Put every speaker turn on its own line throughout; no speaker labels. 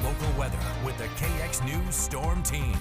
local weather with the KX News Storm Team.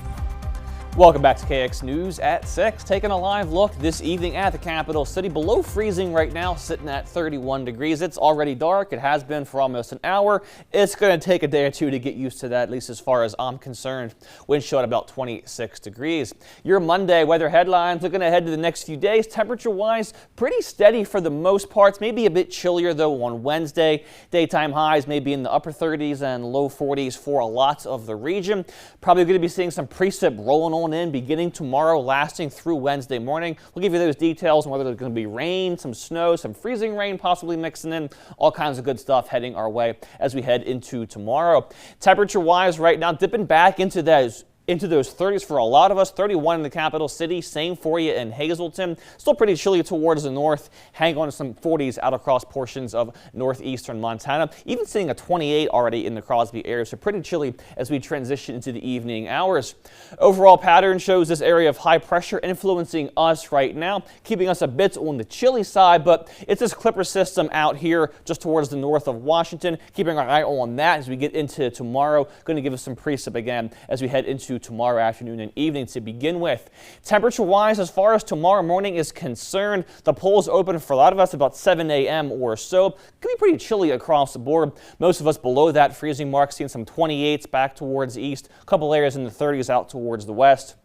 Welcome back to KX News at 6. Taking a live look this evening at the capital city. Below freezing right now, sitting at 31 degrees. It's already dark. It has been for almost an hour. It's going to take a day or two to get used to that, at least as far as I'm concerned. Wind chill at about 26 degrees. Your Monday weather headlines looking ahead to the next few days. Temperature-wise, pretty steady for the most parts. Maybe a bit chillier, though, on Wednesday. Daytime highs may be in the upper 30s and low 40s for a lot of the region. Probably going to be seeing some precip rolling on in beginning tomorrow, lasting through Wednesday morning. We'll give you those details on whether there's going to be rain, some snow, some freezing rain possibly mixing in, all kinds of good stuff heading our way as we head into tomorrow. Temperature-wise right now, dipping back into those 30s for a lot of us. 31 in the capital city, same for you in Hazleton. Still pretty chilly towards the north. Hang on to some 40s out across portions of northeastern Montana. Even seeing a 28 already in the Crosby area, so pretty chilly as we transition into the evening hours. Overall pattern shows this area of high pressure influencing us right now, keeping us a bit on the chilly side, but it's this Clipper system out here just towards the north of Washington. Keeping our eye on that as we get into tomorrow. Going to give us some precip again as we head into tomorrow afternoon and evening to begin with. Temperature-wise, as far as tomorrow morning is concerned, the polls open for a lot of us about 7 a.m. or so. Could be pretty chilly across the board. Most of us below that freezing mark, seeing some 28s back towards the east, a couple areas in the 30s out towards the west.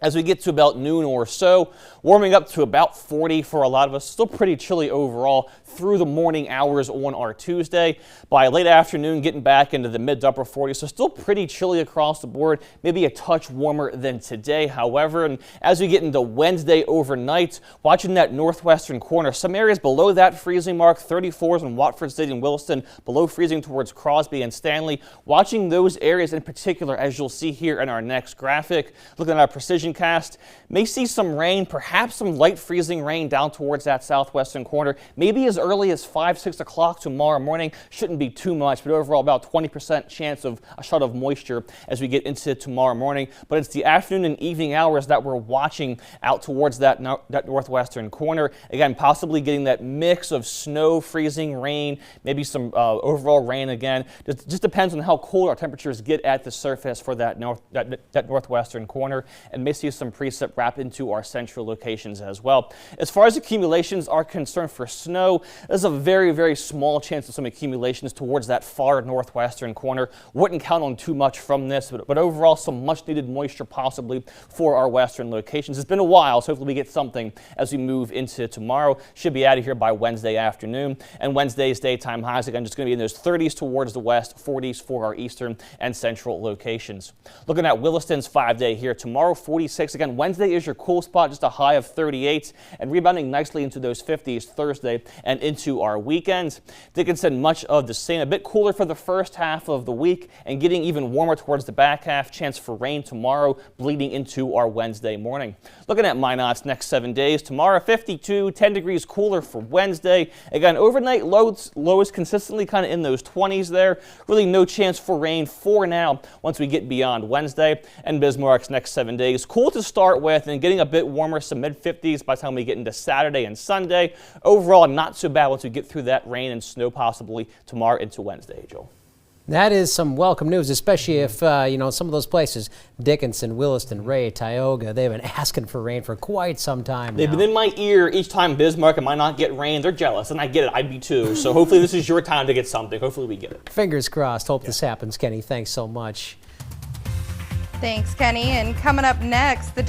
As we get to about noon or so, warming up to about 40 for a lot of us. Still pretty chilly overall through the morning hours on our Tuesday. By late afternoon, getting back into the mid to upper 40s, so still pretty chilly across the board. Maybe a touch warmer than today, however. And as we get into Wednesday overnight, watching that northwestern corner, some areas below that freezing mark, 34s in Watford City and Williston, below freezing towards Crosby and Stanley. Watching those areas in particular, as you'll see here in our next graphic. Looking at our precision cast, may see some rain, perhaps some light freezing rain down towards that southwestern corner, maybe as early as 5-6 o'clock tomorrow morning. Shouldn't be too much, but overall about 20% chance of a shot of moisture as we get into tomorrow morning. But it's the afternoon and evening hours that we're watching out towards that northwestern corner. Again, possibly getting that mix of snow, freezing, rain, maybe some overall rain again. Just depends on how cold our temperatures get at the surface for that northwestern corner, and may see some precip wrap into our central locations as well. As far as accumulations are concerned for snow, there's a very, very small chance of some accumulations towards that far northwestern corner. Wouldn't count on too much from this, but overall some much needed moisture possibly for our western locations. It's been a while, so hopefully we get something as we move into tomorrow. Should be out of here by Wednesday afternoon. And Wednesday's daytime highs, again, just going to be in those 30s towards the west, 40s for our eastern and central locations. Looking at Williston's 5-day here tomorrow, 46. Again, Wednesday is your cool spot, just a high of 38, and rebounding nicely into those 50s Thursday and into our weekends. Dickinson, much of the same, a bit cooler for the first half of the week and getting even warmer towards the back half. Chance for rain tomorrow, bleeding into our Wednesday morning. Looking at Minot's next 7 days, tomorrow 52, 10 degrees cooler for Wednesday. Again, overnight lows consistently kind of in those 20s there. Really no chance for rain for now once we get beyond Wednesday. And Bismarck's next 7 days, cool to start with and getting a bit warmer, some mid-50s by the time we get into Saturday and Sunday. Overall, not so bad once we get through that rain and snow possibly tomorrow into Wednesday, Joel.
That is some welcome news, especially if, some of those places, Dickinson, Williston, Ray, Tioga, they've been asking for rain for quite some time now.
They've been in my ear each time Bismarck and might not get rain. They're jealous, and I get it. I'd be too. So hopefully this is your time to get something. Hopefully we get it.
Fingers crossed. Hope this happens, Kenny. Thanks so much.
Thanks, Kenny. And coming up next, the